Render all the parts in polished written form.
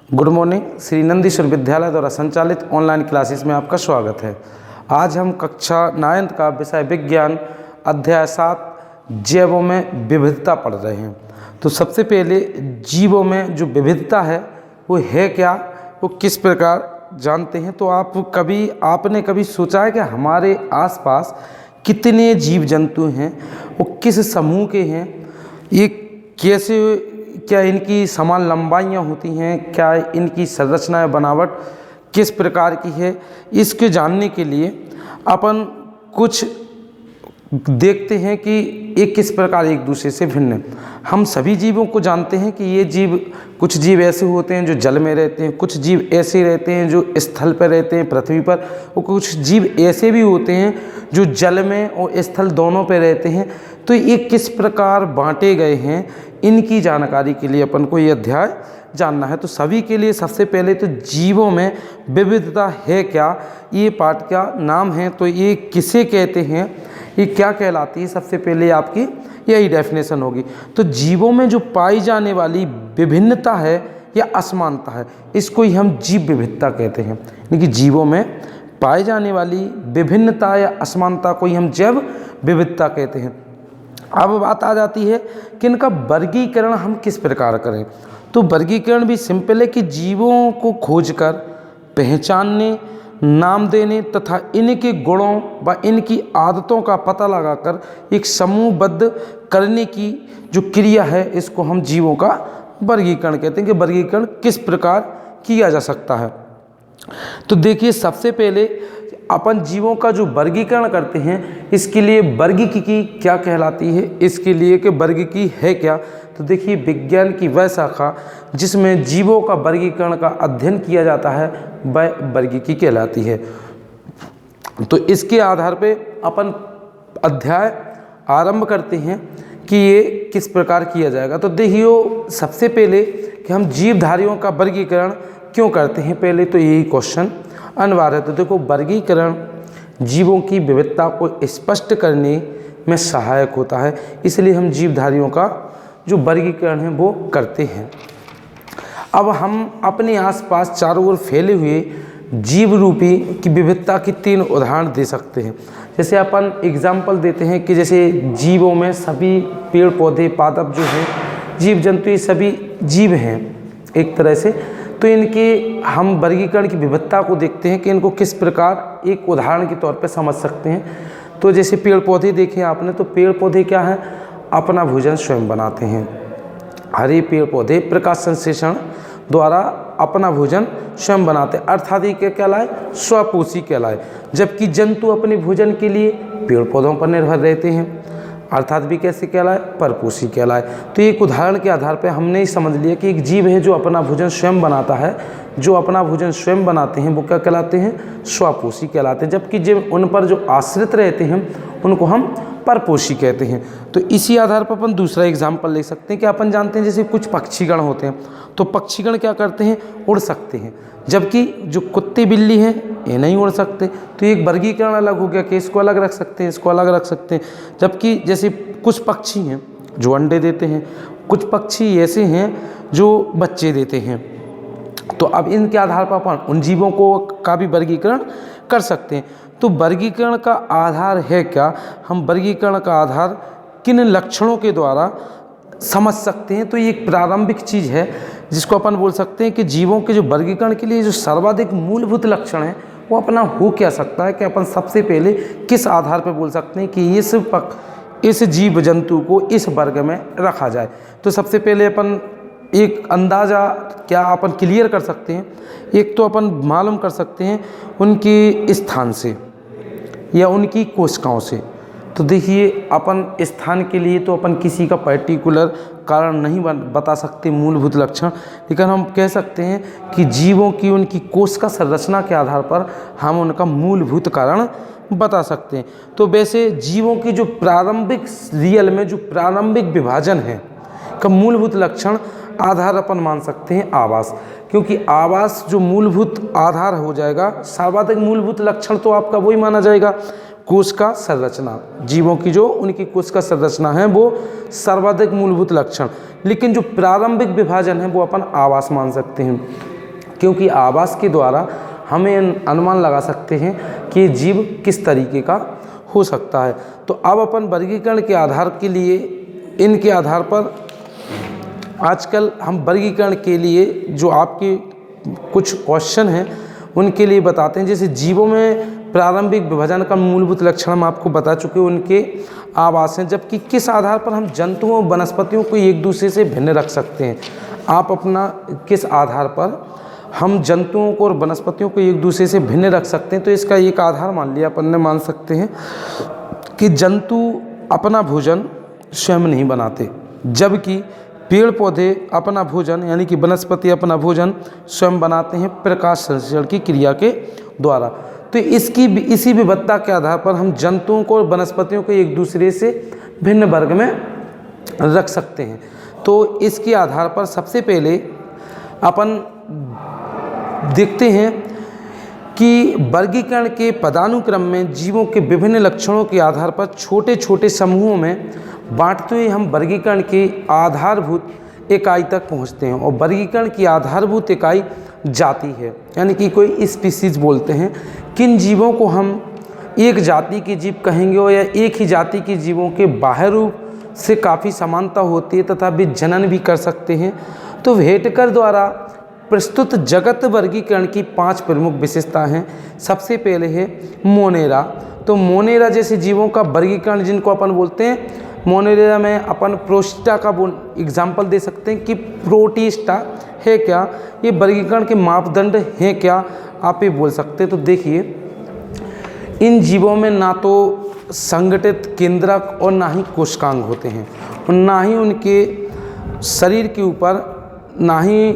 Good morning. Shri Nandishwar विद्यालय द्वारा संचालित ऑनलाइन क्लासेस में आपका स्वागत है। आज हम कक्षा 9 का विषय विज्ञान अध्याय 7 जैवों में विविधता पढ़ रहे हैं। तो सबसे पहले जीवों में जो विविधता है वो है क्या, वो किस प्रकार जानते हैं। तो आपने कभी सोचा है कि हमारे आसपास कितने जीव जंतु हैं, वो किस समूह के हैं, ये कैसे, क्या इनकी समान लंबाइयाँ होती हैं, क्या इनकी संरचना बनावट किस प्रकार की है, इसके जानने के लिए अपन कुछ देखते हैं कि ये किस प्रकार एक दूसरे से भिन्न है। हम सभी जीवों को जानते हैं कि ये जीव, कुछ जीव ऐसे होते हैं जो जल में रहते हैं, कुछ जीव ऐसे रहते हैं जो स्थल पर रहते हैं पृथ्वी पर, और कुछ जीव ऐसे भी होते हैं जो जल में और स्थल दोनों पर रहते हैं। तो ये किस प्रकार बांटे गए हैं, इनकी जानकारी के लिए अपन को ये अध्याय जानना है। तो सभी के लिए सबसे पहले तो जीवों में विविधता है क्या, ये पाठ का नाम है। तो ये किसे कहते हैं, ये क्या कहलाती है, सबसे पहले आपकी यही डेफिनेशन होगी। तो जीवों में जो पाई जाने वाली विभिन्नता है या असमानता है, इसको ही हम जीव विविधता कहते हैं। यानी कि जीवों में पाई जाने वाली विभिन्नता या असमानता को ही हम जैव विविधता कहते हैं। अब बात आ जाती है कि इनका वर्गीकरण हम किस प्रकार करें। तो वर्गीकरण भी सिंपल है कि जीवों को खोजकर पहचानने, नाम देने तथा इनके गुणों व इनकी आदतों का पता लगाकर एक समूहबद्ध करने की जो क्रिया है, इसको हम जीवों का वर्गीकरण कहते हैं। कि वर्गीकरण किस प्रकार किया जा सकता है। तो देखिए, सबसे पहले अपन जीवों का जो वर्गीकरण करते हैं, इसके लिए वर्गीकी क्या कहलाती है, इसके लिए कि वर्गीकी है क्या। तो देखिए, विज्ञान की वह शाखा जिसमें जीवों का वर्गीकरण का अध्ययन किया जाता है, वह वर्गीकी कहलाती है। तो इसके आधार पे अपन अध्याय आरंभ करते हैं कि ये किस प्रकार किया जाएगा। तो देखिए, सबसे पहले कि हम जीवधारियों का वर्गीकरण क्यों करते हैं, पहले तो यही क्वेश्चन अनिवार्य है। तो देखो, वर्गीकरण जीवों की विविधता को स्पष्ट करने में सहायक होता है, इसलिए हम जीवधारियों का जो वर्गीकरण है वो करते हैं। अब हम अपने आसपास चारों ओर फैले हुए जीव रूपी की विविधता की 3 उदाहरण दे सकते हैं। जैसे अपन एग्जाम्पल देते हैं कि जैसे जीवों में सभी पेड़ पौधे पादप जो हैं, जीव जंतु, ये सभी जीव हैं एक तरह से। तो इनके हम वर्गीकरण की विविधता को देखते हैं कि इनको किस प्रकार एक उदाहरण के तौर पर समझ सकते हैं। तो जैसे पेड़ पौधे देखे आपने, तो पेड़ पौधे क्या हैं, अपना भोजन स्वयं बनाते हैं। हरे पेड़ पौधे प्रकाश संश्लेषण द्वारा अपना भोजन स्वयं बनाते हैं, अर्थात ये क्या कहलाए, स्वपोषी कहलाए। जबकि जंतु अपने भोजन के लिए पेड़ पौधों पर निर्भर रहते हैं, अर्थात भी कैसे कहलाए, परपोषी कहलाए। तो एक उदाहरण के आधार पर हमने ही समझ लिया कि एक जीव है जो अपना भोजन स्वयं बनाता है, जो अपना भोजन स्वयं बनाते हैं वो क्या कहलाते हैं, स्वपोषी कहलाते हैं। जबकि जब उन पर जो आश्रित रहते हैं उनको हम परपोषी कहते हैं। तो इसी आधार पर अपन दूसरा एग्जाम्पल ले सकते हैं कि अपन जानते हैं जैसे कुछ पक्षीगण होते हैं, तो पक्षीगण क्या करते हैं, उड़ सकते हैं, जबकि जो कुत्ते बिल्ली हैं ये नहीं उड़ सकते। तो एक वर्गीकरण अलग हो गया कि इसको अलग रख सकते हैं, इसको अलग रख सकते हैं। जबकि जैसे कुछ पक्षी हैं जो अंडे देते हैं, कुछ पक्षी ऐसे हैं जो बच्चे देते हैं। तो अब इनके आधार पर अपन उन जीवों को का भी वर्गीकरण कर सकते हैं। तो वर्गीकरण का आधार है क्या, हम वर्गीकरण का आधार किन लक्षणों के द्वारा समझ सकते हैं। तो ये एक प्रारंभिक चीज़ है जिसको अपन बोल सकते हैं कि जीवों के जो वर्गीकरण के लिए जो सर्वाधिक मूलभूत लक्षण है वो अपना हो क्या सकता है, कि अपन सबसे पहले किस आधार पर बोल सकते हैं कि इस जीव जंतु को इस वर्ग में रखा जाए। तो सबसे पहले अपन एक अंदाज़ा क्या अपन क्लियर कर सकते हैं। एक तो अपन मालूम कर सकते हैं उनके स्थान से या उनकी कोशिकाओं से। तो देखिए, अपन स्थान के लिए तो अपन किसी का पर्टिकुलर कारण नहीं बता सकते, मूलभूत लक्षण, लेकिन हम कह सकते हैं कि जीवों की उनकी कोशिका संरचना के आधार पर हम उनका मूलभूत कारण बता सकते हैं। तो वैसे जीवों की जो प्रारंभिक रियल में जो प्रारंभिक विभाजन है का मूलभूत लक्षण आधार अपन मान सकते हैं आवास, क्योंकि आवास जो मूलभूत आधार हो जाएगा। सर्वाधिक मूलभूत लक्षण तो आपका वही माना जाएगा, कोशिका संरचना। जीवों की जो उनकी कोशिका संरचना है वो सर्वाधिक मूलभूत लक्षण, लेकिन जो प्रारंभिक विभाजन है वो अपन आवास मान सकते हैं। क्योंकि आवाज़ के द्वारा हमें अनुमान लगा सकते हैं कि जीव किस तरीके का हो सकता है। तो अब अपन वर्गीकरण के आधार के लिए, इनके आधार पर आजकल हम वर्गीकरण के लिए जो आपके कुछ क्वेश्चन हैं उनके लिए बताते हैं। जैसे जीवों में प्रारंभिक विभाजन का मूलभूत लक्षण हम आपको बता चुके हैं, उनके आवास हैं। जबकि किस आधार पर हम जंतुओं और वनस्पतियों को एक दूसरे से भिन्न रख सकते हैं, आप अपना किस आधार पर हम जंतुओं को और वनस्पतियों को एक दूसरे से भिन्न रख सकते हैं। तो इसका एक आधार मान लिया अपन ने, मान सकते हैं कि जंतु अपना भोजन स्वयं नहीं बनाते, जबकि पेड़ पौधे अपना भोजन यानी कि वनस्पति अपना भोजन स्वयं बनाते हैं प्रकाश संश्लेषण की क्रिया के द्वारा। तो इसी विविधता के आधार पर हम जंतुओं को और वनस्पतियों को एक दूसरे से भिन्न वर्ग में रख सकते हैं। तो इसके आधार पर सबसे पहले अपन देखते हैं कि वर्गीकरण के पदानुक्रम में जीवों के विभिन्न लक्षणों के आधार पर छोटे छोटे समूहों में बांटते हुए हम वर्गीकरण की आधारभूत इकाई तक पहुंचते हैं। और वर्गीकरण की आधारभूत इकाई जाति है, यानी कि कोई स्पीसीज बोलते हैं। किन जीवों को हम एक जाति के जीव कहेंगे और या एक ही जाति के जीवों के बाह्य रूप से काफ़ी समानता होती है तथा वे जनन भी कर सकते हैं। तो व्हेटकर द्वारा प्रस्तुत जगत वर्गीकरण की 5 प्रमुख विशेषता हैं। सबसे पहले है मोनेरा। तो मोनेरा जैसे जीवों का वर्गीकरण जिनको अपन बोलते हैं, मोनेरा में अपन प्रोस्टा का एग्जाम्पल दे सकते हैं कि प्रोटिस्टा है क्या, ये वर्गीकरण के मापदंड हैं क्या, आप ये बोल सकते हैं। तो देखिए, इन जीवों में ना तो संगठित केंद्रक और ना ही कोशिकांग होते हैं, और ना ही उनके शरीर के ऊपर, ना ही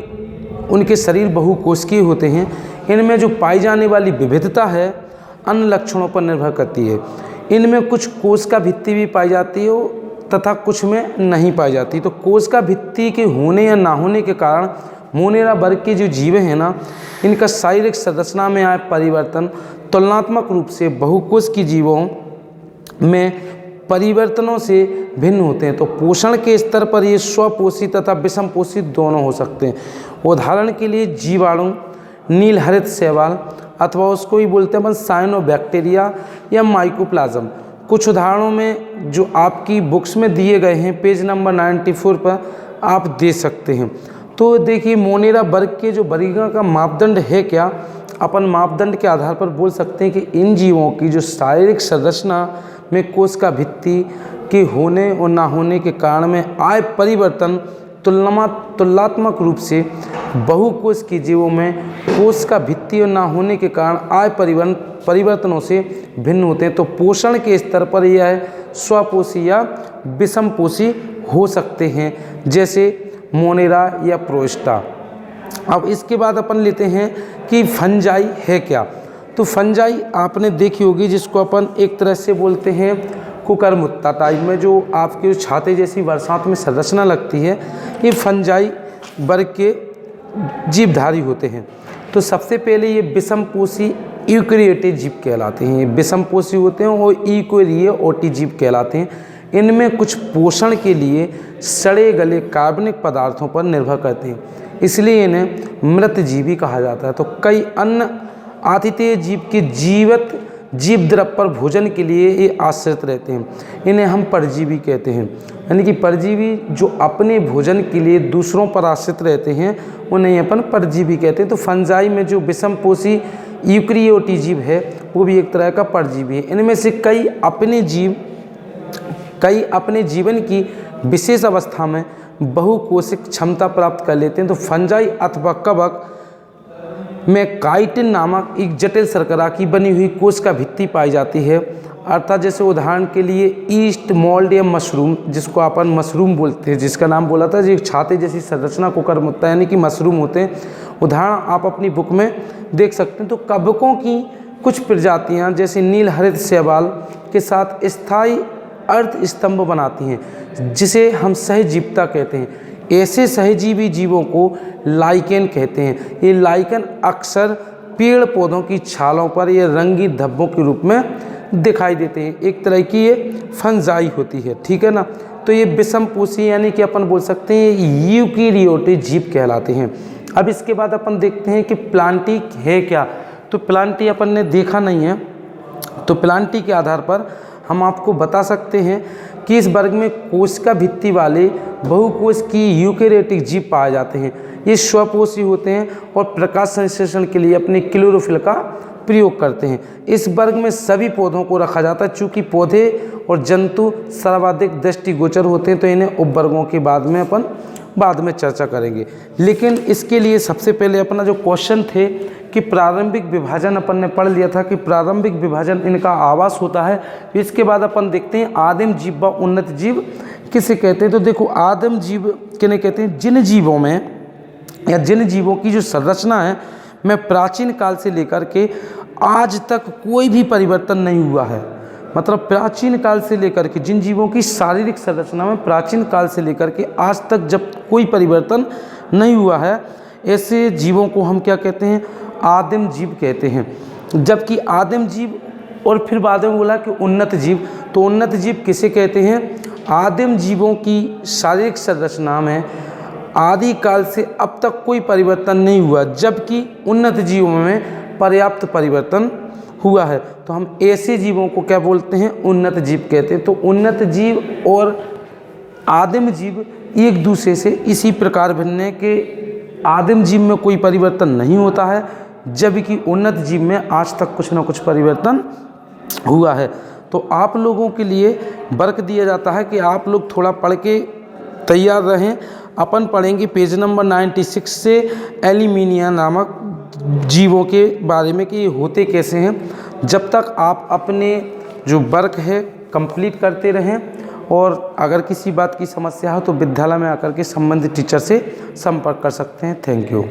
उनके शरीर बहुकोशिकीय होते हैं। इनमें जो पाई जाने वाली विविधता है अन्य लक्षणों पर निर्भर करती है। इनमें कुछ कोशिका भित्ति भी पाई जाती है तथा कुछ में नहीं पाई जाती। तो कोशिका भित्ति के होने या ना होने के कारण मोनेरा वर्ग के जो जीव हैं ना, इनका शारीरिक संरचना में आए परिवर्तन तुलनात्मक रूप से बहुकोश की जीवों में परिवर्तनों से भिन्न होते हैं। तो पोषण के स्तर पर ये स्वपोषी तथा विषमपोषी दोनों हो सकते हैं। उदाहरण के लिए जीवाणु, नील हरित शैवाल अथवा उसको ही बोलते हैं अपन साइनोबैक्टीरिया या माइकोप्लाज्म। कुछ उदाहरणों में जो आपकी बुक्स में दिए गए हैं पेज नंबर 94 पर आप दे सकते हैं। तो देखिए, मोनेरा वर्ग के जो वर्गीकरण का मापदंड है क्या, अपन मापदंड के आधार पर बोल सकते हैं कि इन जीवों की जो शारीरिक संरचना में कोशिका भित्ति के होने और ना होने के कारण में आए परिवर्तन तुलनात्मक रूप से बहुकोश के जीवों में कोशिका भित्ति और ना होने के कारण आए परिवर्तनों से भिन्न होते हैं। तो पोषण के स्तर पर यह स्वपोषी या विषमपोषी हो सकते हैं, जैसे मोनेरा या प्रोस्टा। अब इसके बाद अपन लेते हैं कि फंजाई है क्या। तो फंजाई आपने देखी होगी, जिसको अपन एक तरह से बोलते हैं कुकरमुत्ता टाइप में, जो आपके छाते जैसी बरसात में संरचना लगती है, ये फंजाई वर्ग के जीवधारी होते हैं। तो सबसे पहले ये विषमपोषी यूकेरियोटिक जीव कहलाते हैं। ये विषमपोषी होते हैं और यूकेरियोटिक जीव कहलाते हैं। इनमें कुछ पोषण के लिए सड़े गले कार्बनिक पदार्थों पर निर्भर करते हैं, इसलिए इन्हें मृतजीवी कहा जाता है। तो कई अन्य आतिथेय जीव के जीवित जीव द्रव पर भोजन के लिए ये आश्रित रहते हैं, इन्हें हम परजीवी कहते हैं। यानी कि परजीवी जो अपने भोजन के लिए दूसरों पर आश्रित रहते हैं उन्हें अपन परजीवी कहते हैं। तो फंजाई में जो विषमपोषी यूकेरियोटिक जीव है वो भी एक तरह का परजीवी है। इनमें से कई अपने जीवन की विशेष अवस्था में बहुकोशिक क्षमता प्राप्त कर लेते हैं। तो फंजाई अथवा कवक में काइटिन नामक एक जटिल शर्करा की बनी हुई कोशिका भित्ति पाई जाती है। अर्थात जैसे उदाहरण के लिए ईस्ट, मोल्ड या मशरूम, जिसको अपन मशरूम बोलते हैं, जिसका नाम बोला था, जो छाते जैसी संरचना को कुकरमुत्ता यानी कि मशरूम होते हैं। उदाहरण आप अपनी बुक में देख सकते हैं। तो कवकों की कुछ प्रजातियां जैसे नील हरित शैवाल के साथ स्थायी अर्ध स्तंभ बनाती हैं, जिसे हम सहजीविता कहते हैं। ऐसे सहजीवी जीवों को लाइकेन कहते हैं। ये लाइकेन अक्सर पेड़ पौधों की छालों पर ये रंगी धब्बों के रूप में दिखाई देते हैं। एक तरह की ये फंजाई होती है, ठीक है ना। तो ये विषमपोषी यानी कि अपन बोल सकते हैं यूकेरियोटिक जीव कहलाते हैं। अब इसके बाद अपन देखते हैं कि प्लांटी है क्या। तो प्लांटी अपन ने देखा नहीं है, तो प्लांटी के आधार पर हम आपको बता सकते हैं कि इस वर्ग में कोशिका भित्ति वाले बहुकोश की यूकेरियोटिक जीव पाए जाते हैं। ये स्वपोषी होते हैं और प्रकाश संश्लेषण के लिए अपने क्लोरोफिल का प्रयोग करते हैं। इस वर्ग में सभी पौधों को रखा जाता है। चूँकि पौधे और जंतु सर्वाधिक दृष्टिगोचर होते हैं, तो इन्हें उपवर्गों के बाद में चर्चा करेंगे। लेकिन इसके लिए सबसे पहले अपना जो क्वेश्चन थे कि प्रारंभिक विभाजन अपन ने पढ़ लिया था कि प्रारंभिक विभाजन इनका आवास होता है। इसके बाद अपन देखते हैं आदिम जीव व उन्नत जीव किसे कहते हैं। तो देखो, आदिम जीव किन्हें कहते हैं, जिन जीवों में या जिन जीवों की जो संरचना है में प्राचीन काल से लेकर के आज तक कोई भी परिवर्तन नहीं हुआ है। मतलब प्राचीन काल से लेकर के जिन जीवों की शारीरिक संरचना में प्राचीन काल से लेकर के आज तक जब कोई परिवर्तन नहीं हुआ है, ऐसे जीवों को हम क्या कहते हैं, आदिम जीव कहते हैं। जबकि आदिम जीव और फिर बाद में बोला कि उन्नत जीव, तो उन्नत जीव किसे कहते हैं, आदिम जीवों की शारीरिक संरचना में आदि काल से अब तक कोई परिवर्तन नहीं हुआ, जबकि उन्नत जीवों में पर्याप्त परिवर्तन हुआ है। तो हम ऐसे जीवों को क्या बोलते हैं, उन्नत जीव कहते हैं। तो उन्नत जीव और आदिम जीव एक दूसरे से इसी प्रकार भिन्न है कि आदिम जीव में कोई परिवर्तन नहीं होता है, जबकि उन्नत जीव में आज तक कुछ ना कुछ परिवर्तन हुआ है। तो आप लोगों के लिए वर्क दिया जाता है कि आप लोग थोड़ा पढ़ के तैयार रहें। अपन पढ़ेंगे पेज नंबर 96 से एलिमिनिया नामक जीवों के बारे में कि ये होते कैसे हैं। जब तक आप अपने जो वर्क है कंप्लीट करते रहें, और अगर किसी बात की समस्या हो तो विद्यालय में आकर के संबंधित टीचर से संपर्क कर सकते हैं। Thank you.